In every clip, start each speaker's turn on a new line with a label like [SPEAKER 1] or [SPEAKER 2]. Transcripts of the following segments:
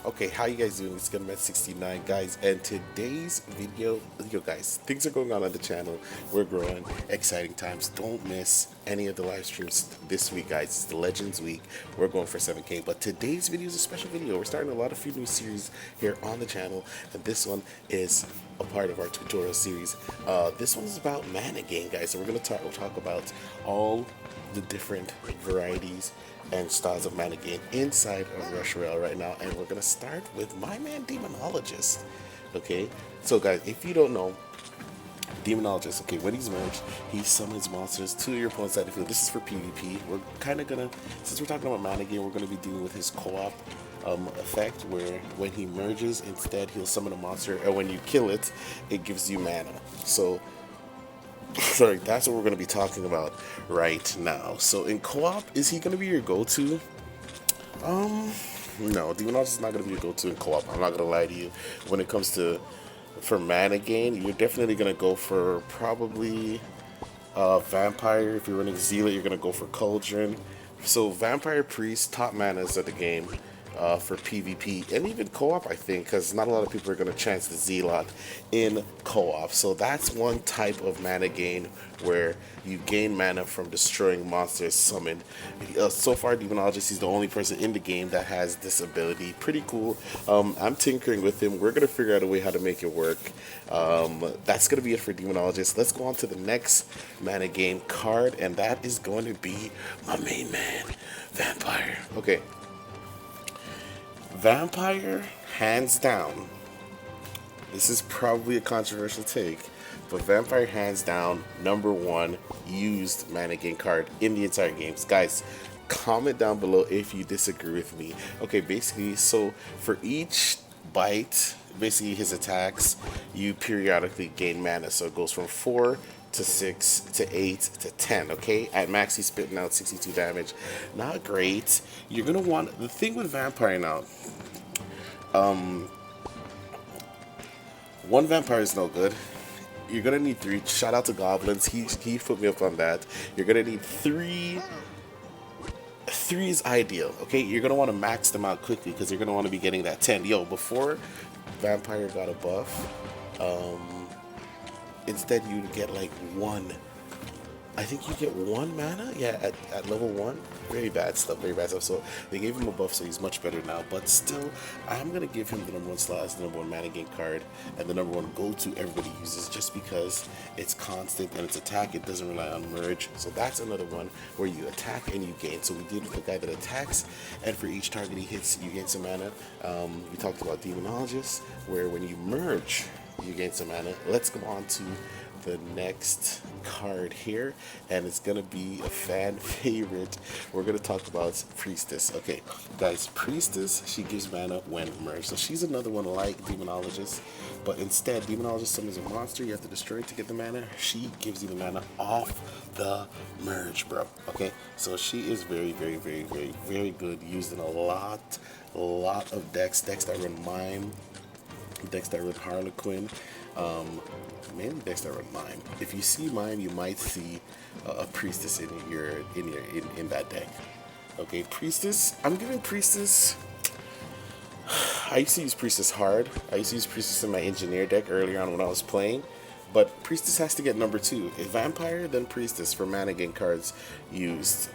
[SPEAKER 1] Okay, how you guys doing? It's Gunman69 guys, and today's video, guys, things are going on the channel. We're growing, exciting times. Don't miss any of the live streams this week, guys. It's the Legends Week. We're going for 7K, but today's video is a special video. We're starting few new series here on the channel, and this one is a part of our tutorial series. This one is about mana gain, guys. So we're gonna talk about all the different varieties and styles of mana gain inside of Royale right now, and we're gonna start with my man Demonologist. Okay, so guys, if you don't know, Demonologist, okay, when he's merged, he summons monsters to your opponent's side of the field. This is for PvP. We're kind of gonna, since we're talking about mana gain, we're gonna be dealing with his co-op effect, where when he merges, instead he'll summon a monster, and when you kill it, it gives you mana. So sorry, that's what we're going to be talking about right now. So in co-op, is he going to be your go-to? No, Demonologist is not going to be your go-to in co-op. I'm not going to lie to you. When it comes to for mana gain, you're definitely going to go for probably Vampire. If you're running Zealot, you're going to go for Cauldron. So Vampire, Priest, top manas of the game. For PvP and even co-op, I think, because not a lot of people are going to chance the Zealot in co-op. So that's one type of mana gain where you gain mana from destroying monsters summoned. So far, Demonologist is the only person in the game that has this ability. Pretty cool. I'm tinkering with him. We're going to figure out a way how to make it work. That's going to be it for Demonologist. Let's go on to the next mana gain card, and that is going to be my main man, Vampire. Okay. Vampire, hands down. This is probably a controversial take, but Vampire, hands down, #1 used mana gain card in the entire games. Guys, comment down below if you disagree with me. Okay, basically, so for each bite, basically his attacks, you periodically gain mana. So it goes from 4 to 6 to 8 to 10. Okay, at max he's spitting out 62 damage. Not great. You're gonna want, the thing with Vampire now, one Vampire is no good. You're gonna need 3. Shout out to Goblins, he put me up on that. You're gonna need 3. 3 is ideal. Okay, you're gonna want to max them out quickly because you're gonna want to be getting that 10. Yo, before Vampire got a buff, instead you'd get like 1. I think you get 1 mana, yeah, at level 1. Very bad stuff, very bad stuff. So they gave him a buff, so he's much better now. But still, I'm going to give him the #1 slot as the #1 mana gain card and the #1 go-to everybody uses, just because it's constant and its attack, it doesn't rely on merge. So that's another one where you attack and you gain. So we did with the guy that attacks, and for each target he hits, you gain some mana. We talked about Demonologist, where when you merge, you gain some mana. Let's go on to the next card here, and it's gonna be a fan favorite. We're gonna talk about Priestess. Okay, guys, Priestess, she gives mana when merged. So she's another one like Demonologist, but instead, Demonologist summons a monster, you have to destroy it to get the mana. She gives you the mana off the merge, bro. Okay, so she is very, very, very, very, very good, used in a lot of decks that run Mime, decks that run Harlequin, mainly decks that run Mime. If you see Mime, you might see a Priestess in that deck. Okay, Priestess. I'm giving Priestess. I used to use Priestess hard. I used to use Priestess in my Engineer deck earlier on when I was playing, but Priestess has to get #2. If Vampire, then Priestess for mana gain cards used.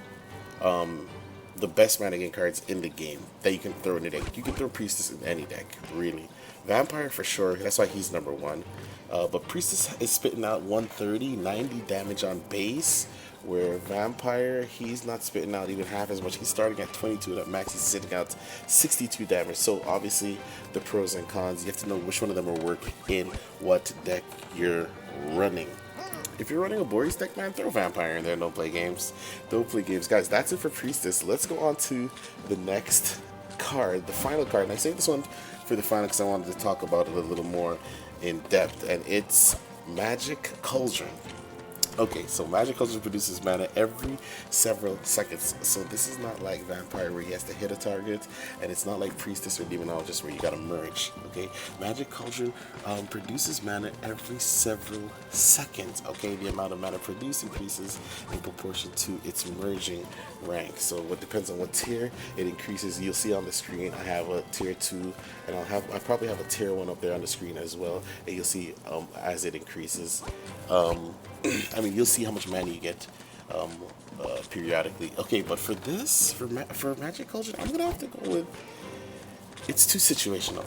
[SPEAKER 1] The best mana gain cards in the game that you can throw in the deck. You can throw Priestess in any deck, really. Vampire for sure, that's why he's #1. But Priestess is spitting out 130, 90 damage on base, where Vampire, he's not spitting out even half as much. He's starting at 22, and at max he's sitting out 62 damage. So obviously the pros and cons, you have to know which one of them will work in what deck you're running. If you're running a Boris deck, man, throw Vampire in there. Don't play games. Don't play games. Guys, that's it for Priestess. Let's go on to the next card, the final card. And I saved this one for the final because I wanted to talk about it a little more in depth. And it's Magic Cauldron. Okay, so Magic Cauldron produces mana every several seconds. So this is not like Vampire where he has to hit a target, and it's not like Priestess or Demonologist where you gotta merge. Okay, Magic Cauldron produces mana every several seconds. Okay, the amount of mana produced increases in proportion to its merging rank. So what depends on what tier it increases. You'll see on the screen I have a tier 2, and I probably have a tier 1 up there on the screen as well, and you'll see as it increases. I mean, you'll see how much mana you get periodically. Okay, but for this, for Magic Cauldron, I'm gonna have to go with. It's too situational.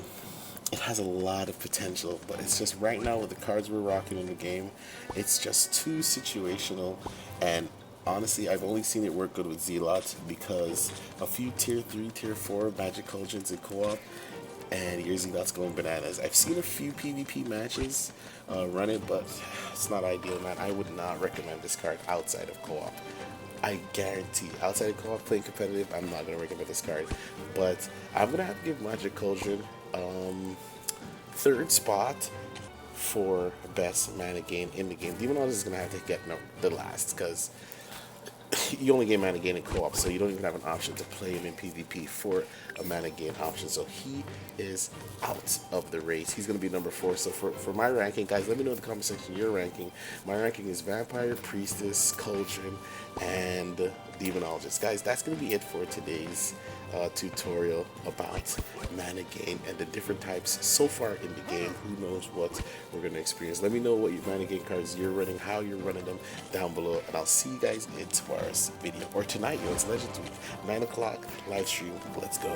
[SPEAKER 1] It has a lot of potential, but it's just right now with the cards we're rocking in the game, it's just too situational. And honestly, I've only seen it work good with Zealot because a few tier 3, tier 4 Magic Cauldrons in co-op, and your Zealot's going bananas. I've seen a few PvP matches run it, but it's not ideal, man. I would not recommend this card outside of co-op. I guarantee, outside of co-op playing competitive, I'm not going to recommend this card. But I'm going to have to give Magic Cauldron third spot for best mana gain in the game. Demonologist is going to have to get the last because you only gain mana gain in co-op, so you don't even have an option to play him in PvP for a mana gain option. So he is out of the race. He's going to be number 4. So for my ranking, guys, let me know in the comment section your ranking. My ranking is Vampire, Priestess, Cauldron, and Demonologist. Guys, that's going to be it for today's tutorial about mana gain and the different types so far in the game. Who knows what we're going to experience. Let me know what your mana gain cards you're running, how you're running them down below, and I'll see you guys in tomorrow's video, or tonight. It's Legends Week, 9 o'clock live stream. Let's go.